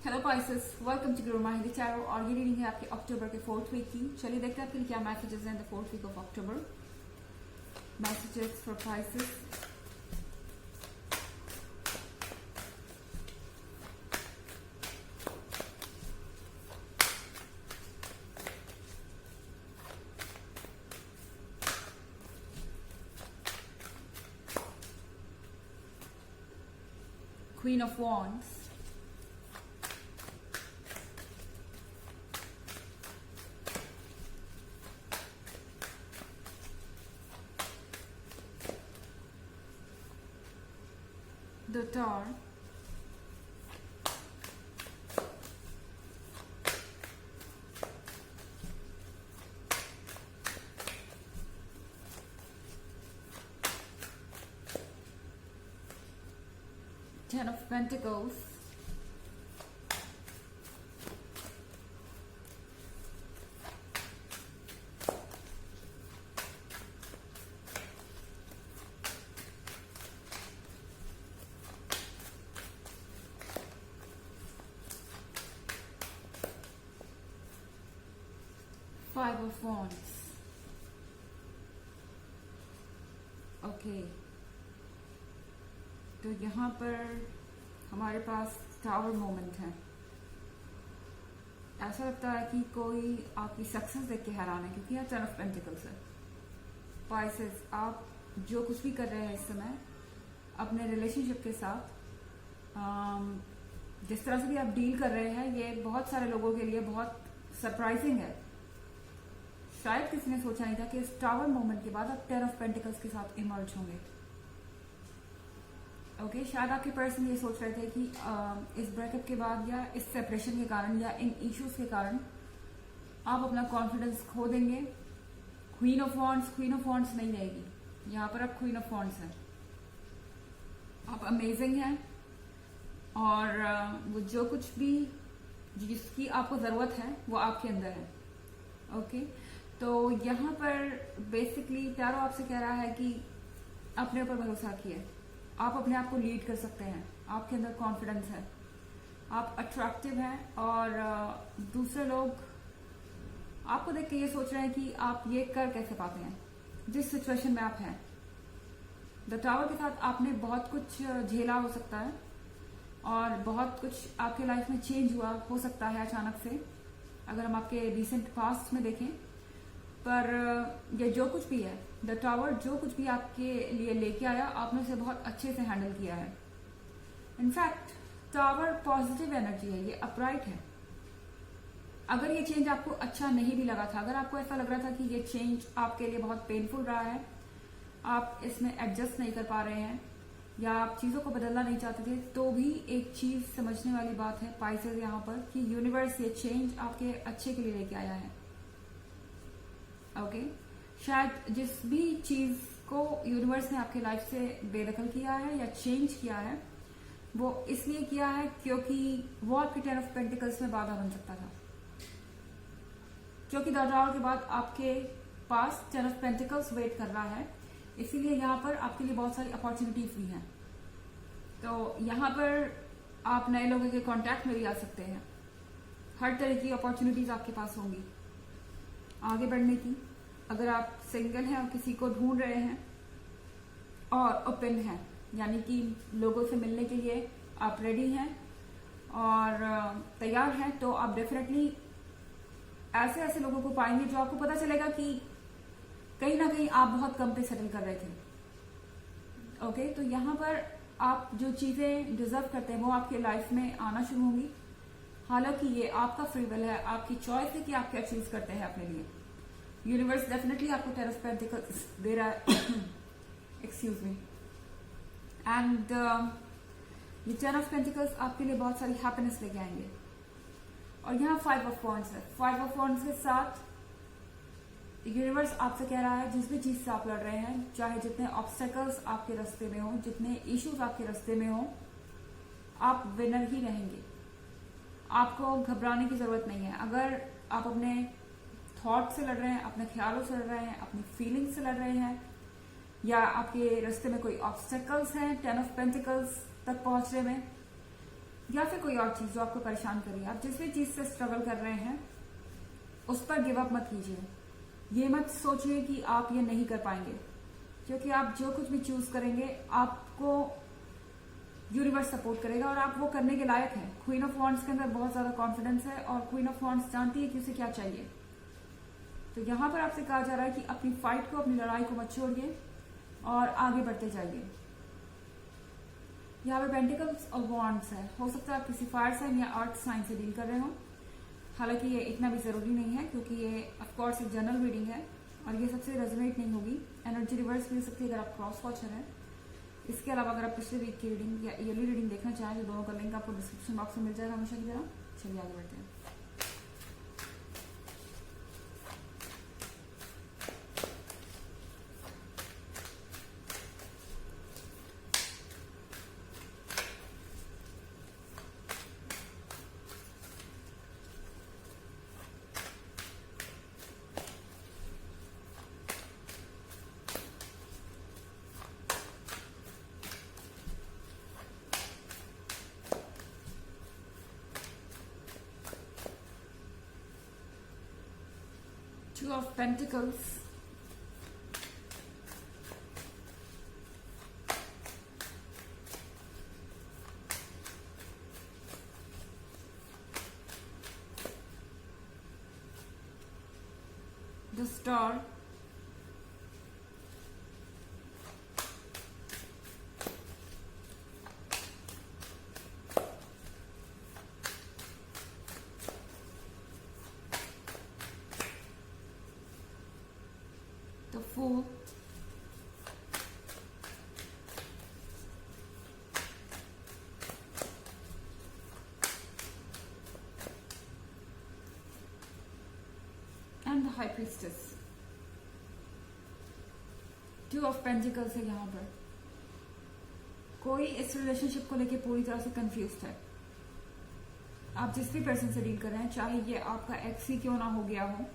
Hello Pisces, welcome to Guru माहिंदी tarot. और ये reading है आपके अक्टूबर के 4th वीक की। चलिए देखते हैं आपके लिए क्या मैसेजेस हैं the 4th week of October. Messages for Pisces. Queen of Wands, the Tower, Ten of Pentacles, Five of Wands. Okay, तो यहाँ पर हमारे पास टावर मोमेंट है। ऐसा लगता है कि कोई आपकी सक्सेस देख के हैरान है, क्योंकि यहाँ 10 ऑफ पेंटिकल्स है। पाइसेस, आप जो कुछ भी कर रहे हैं इस समय अपने रिलेशनशिप के साथ, जिस तरह से भी आप डील कर रहे हैं, ये बहुत सारे लोगों के लिए बहुत सरप्राइजिंग है। शायद किसी ने सोचा नहीं था कि इस टावर मोमेंट के बाद आप 10 ऑफ पेंटिकल्स के साथ इमर्ज होंगे। ओके, शायद आपके पर्सन ये सोच रहे थे कि इस ब्रेकअप के बाद या इस सेपरेशन के कारण या इन इश्यूज के कारण आप अपना कॉन्फिडेंस खो देंगे। क्वीन ऑफ वॉन्ड्स नहीं रहेगी यहाँ पर, अब क्वीन ऑफ वॉन्ड्स है। आप अमेजिंग हैं और वो जो कुछ भी जिसकी आपको जरूरत है वो आपके अंदर है। ओके, तो यहाँ पर बेसिकली टैरो आपसे कह रहा है कि अपने ऊपर भरोसा रखिए, आप अपने आप को लीड कर सकते हैं, आपके अंदर कॉन्फिडेंस है, आप अट्रैक्टिव हैं और दूसरे लोग आपको देख के ये सोच रहे हैं कि आप ये कर कैसे पाते हैं जिस सिचुएशन में आप हैं। द टावर के साथ आपने बहुत कुछ झेला हो सकता है और बहुत कुछ आपके लाइफ में चेंज हुआ हो सकता है अचानक से, अगर हम आपके रिसेंट पास्ट में देखें। पर ये जो कुछ भी है, द टावर जो कुछ भी आपके लिए लेके आया, आपने उसे बहुत अच्छे से हैंडल किया है। इनफैक्ट टावर पॉजिटिव एनर्जी है, ये अपराइट है। अगर ये चेंज आपको अच्छा नहीं भी लगा था, अगर आपको ऐसा लग रहा था कि ये चेंज आपके लिए बहुत पेनफुल रहा है, आप इसमें एडजस्ट नहीं कर पा रहे हैं या आप चीजों को बदलना नहीं चाहते थे, तो भी एक चीज समझने वाली बात है पाइसेस यहाँ पर कि यूनिवर्स ये चेंज आपके अच्छे के लिए लेके आया है। ओके, शायद जिस भी चीज को यूनिवर्स ने आपके लाइफ से बेदखल किया है या चेंज किया है, वो इसलिए किया है क्योंकि वो आपके 10 ऑफ पेंटिकल्स में बाधा बन सकता था। क्योंकि द टावर के बाद आपके पास 10 ऑफ पेंटिकल्स वेट कर रहा है, इसीलिए यहाँ पर आपके लिए बहुत सारी अपॉर्चुनिटीज भी हैं। तो यहाँ पर आप नए लोगों के कांटेक्ट में भी आ सकते हैं, हर तरह की अपॉर्चुनिटीज आपके पास होंगी आगे बढ़ने की। अगर आप सिंगल हैं और किसी को ढूंढ रहे हैं और ओपन हैं, यानी कि लोगों से मिलने के लिए आप रेडी हैं और तैयार हैं, तो आप डेफिनेटली ऐसे ऐसे लोगों को पाएंगे जो आपको पता चलेगा कि कहीं ना कहीं आप बहुत कम पे सेटल कर रहे थे। ओके, तो यहाँ पर आप जो चीजें डिजर्व करते हैं वो आपके लाइफ में आना शुरू होंगी। हालांकि ये आपका फ्री विल है, आपकी चॉइस है कि आप क्या चूज करते हैं अपने लिए। यूनिवर्स डेफिनेटली आपको 10 ऑफ पेंटिकल्स दे रहा है एक्सक्यूज मी। एंड ये 10 ऑफ पेंटिकल्स आपके लिए बहुत सारी हैप्पीनेस लेके आएंगे। और यहाँ 5 ऑफ वॉन्ड्स है। 5 ऑफ वॉन्ड्स के साथ यूनिवर्स आपसे कह रहा है जिस भी चीज से आप लड़ रहे हैं, चाहे जितने ऑब्स्टेकल्स आपके रास्ते में हो, जितने इश्यूज आपके रास्ते में हो, आप विनर ही रहेंगे। आपको घबराने की जरूरत नहीं है। अगर आप अपने थॉट से लड़ रहे हैं, अपने ख्यालों से लड़ रहे हैं, अपनी फीलिंग से लड़ रहे हैं, या आपके रास्ते में कोई ऑब्स्टेकल्स हैं 10 ऑफ पेंटिकल्स तक पहुंचने में, या फिर कोई और चीज जो आपको परेशान कर रही है, आप जिस भी चीज से स्ट्रगल कर रहे हैं उस पर गिव अप मत कीजिए। ये मत सोचिए कि आप ये नहीं कर पाएंगे, क्योंकि आप जो कुछ भी चूज करेंगे आपको यूनिवर्स सपोर्ट करेगा और आप वो करने के लायक हैं। क्वीन ऑफ वॉन्ड्स के अंदर बहुत ज्यादा कॉन्फिडेंस है और क्वीन ऑफ वॉन्ड्स जानती है कि उसे क्या चाहिए। तो यहां पर आपसे कहा जा रहा है कि अपनी फाइट को, अपनी लड़ाई को मत छोड़िए और आगे बढ़ते जाइए। यहाँ पे पेंटिकल्स और वॉन्ड्स है, हो सकता है आप किसी फायर साइन या अर्थ साइन से डील कर रहे हो। हालांकि ये इतना भी जरूरी नहीं है, क्योंकि ये ऑफकोर्स एक जनरल रीडिंग है और ये सबसे रेजोनेट नहीं होगी। एनर्जी रिवर्स भी हो सकती है अगर आप क्रॉस वॉचर हैं। इसके अलावा अगर आप पिछले वीक की रीडिंग या ईयरली रीडिंग देखना चाहें तो दोनों का लिंक आपको डिस्क्रिप्शन बॉक्स में मिल जाएगा हमेशा की तरह। चलिए आगे बढ़ते हैं। Two of Pentacles, the Star, the Fool, and the High Priestess. Two of Pentacles है यहाँ पर। कोई इस रिलेशनशिप को लेके पूरी तरह से कंफ्यूज्ड है। आप जिस भी पर्सन से डील कर रहे हैं, चाहे ये आपका एक्स ही क्यों ना हो गया हो,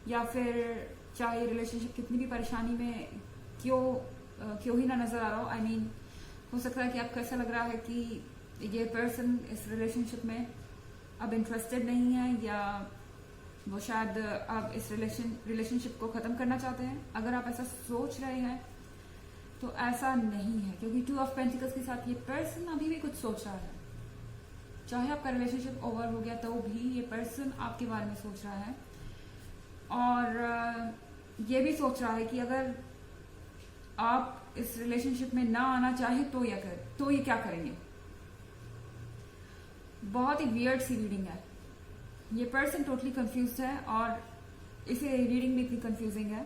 या फिर चाहे रिलेशनशिप कितनी भी परेशानी में क्यों ही ना नजर आ रहा हो। आई मीन हो सकता है कि आपको ऐसा लग रहा है कि ये पर्सन इस रिलेशनशिप में अब इंटरेस्टेड नहीं है, या वो शायद अब इस रिलेशनशिप को खत्म करना चाहते हैं। अगर आप ऐसा सोच रहे हैं तो ऐसा नहीं है, क्योंकि टू ऑफ पेंटिकल्स के साथ ये पर्सन अभी भी कुछ सोच रहा है। चाहे आपका रिलेशनशिप ओवर हो गया तो भी ये पर्सन आपके बारे में सोच रहा है, और ये भी सोच रहा है कि अगर आप इस रिलेशनशिप में ना आना चाहे तो ये क्या करेंगे। बहुत ही वियर्ड सी रीडिंग है। ये पर्सन टोटली कंफ्यूज्ड है और इसे रीडिंग भी इतनी कंफ्यूजिंग है।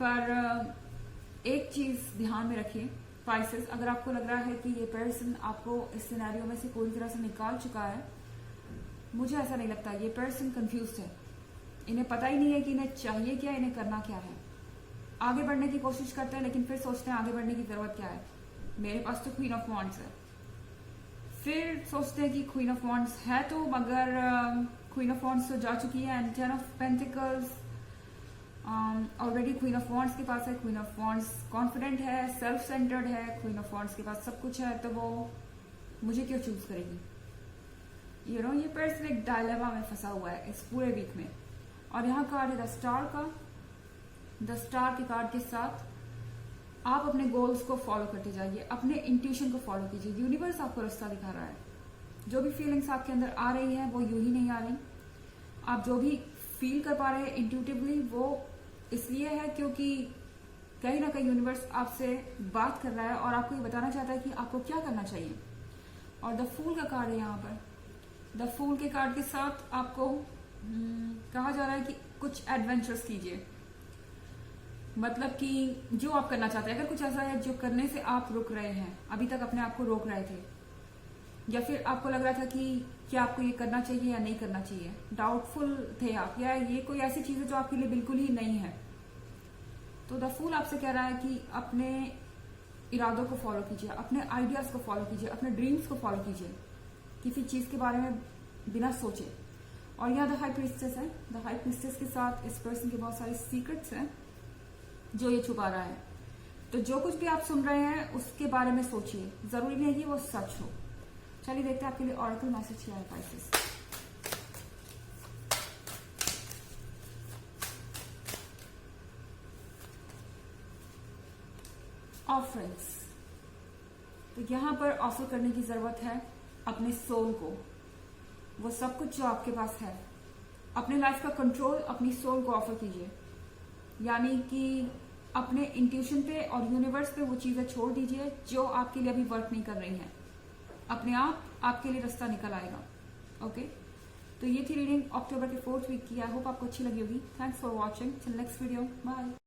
पर एक चीज ध्यान में रखिए पाइसेस, अगर आपको लग रहा है कि ये पर्सन आपको इस सिनेरियो में से पूरी तरह से निकाल चुका है, मुझे ऐसा नहीं लगता। ये पर्सन कंफ्यूज्ड है, इन्हें पता ही नहीं है कि इन्हें चाहिए क्या, इन्हें करना क्या है। आगे बढ़ने की कोशिश करते हैं लेकिन फिर सोचते हैं आगे बढ़ने की जरूरत क्या है, मेरे पास तो क्वीन ऑफ वॉन्ड्स है। फिर सोचते हैं कि क्वीन ऑफ वॉन्ड्स है तो, मगर क्वीन ऑफ वॉन्ड्स तो जा चुकी है। And ten of pentacles already queen of wands के पास है। क्वीन ऑफ वॉन्ड्स कॉन्फिडेंट है, सेल्फ सेंटर्ड है, क्वीन ऑफ वॉन्ड्स के पास सब कुछ है, तो वो मुझे क्यों चूज करेगी। ये पर्सन एक डायलेमा में फंसा हुआ है इस पूरे वीक में। और यहाँ कार्ड है द स्टार का। द स्टार के कार्ड के साथ आप अपने गोल्स को फॉलो करते जाइए, अपने इंट्यूशन को फॉलो कीजिए। यूनिवर्स आपको रास्ता दिखा रहा है। जो भी फीलिंग्स आपके अंदर आ रही है वो यूं ही नहीं आ रही। आप जो भी फील कर पा रहे हैं इंट्यूटिवली, वो इसलिए है क्योंकि कहीं ना कहीं यूनिवर्स आपसे बात कर रहा है और आपको ये बताना चाहता है कि आपको क्या करना चाहिए। और द फूल का कार्ड है यहाँ पर। द फूल के कार्ड के साथ आपको कहा जा रहा है कि कुछ एडवेंचर्स कीजिए। मतलब कि जो आप करना चाहते हैं, अगर कुछ ऐसा है जो करने से आप रुक रहे हैं, अभी तक अपने आप को रोक रहे थे, या फिर आपको लग रहा था कि क्या आपको ये करना चाहिए या नहीं करना चाहिए, डाउटफुल थे आप, या ये कोई ऐसी चीज है जो आपके लिए बिल्कुल ही नहीं है, तो द फूल आपसे कह रहा है कि अपने इरादों को फॉलो कीजिए, अपने आइडियाज को फॉलो कीजिए, अपने ड्रीम्स को फॉलो कीजिए, किसी चीज के बारे में बिना सोचे। और यहाँ द हाई प्रिस्टेस है। द हाई प्रिस्टेस के साथ इस पर्सन के बहुत सारे सीक्रेट्स हैं जो ये छुपा रहा है। तो जो कुछ भी आप सुन रहे हैं उसके बारे में सोचिए, जरूरी नहीं है कि वो सच हो। चलिए देखते हैं आपके लिए ऑरेकल मैसेज क्या है पाइसेस। ऑफरिंग्स, तो यहां पर ऑफर करने की जरूरत है अपने सोल को, वो सब कुछ जो आपके पास है, अपने लाइफ का कंट्रोल अपनी सोल को ऑफर कीजिए। यानी कि अपने इंट्यूशन पे और यूनिवर्स पे वो चीजें छोड़ दीजिए जो आपके लिए अभी वर्क नहीं कर रही हैं। अपने आप आपके लिए रास्ता निकल आएगा। ओके, तो ये थी रीडिंग अक्टूबर के 4th वीक की। आई होप आपको अच्छी लगी होगी। Thanks for watching. Till next video, bye.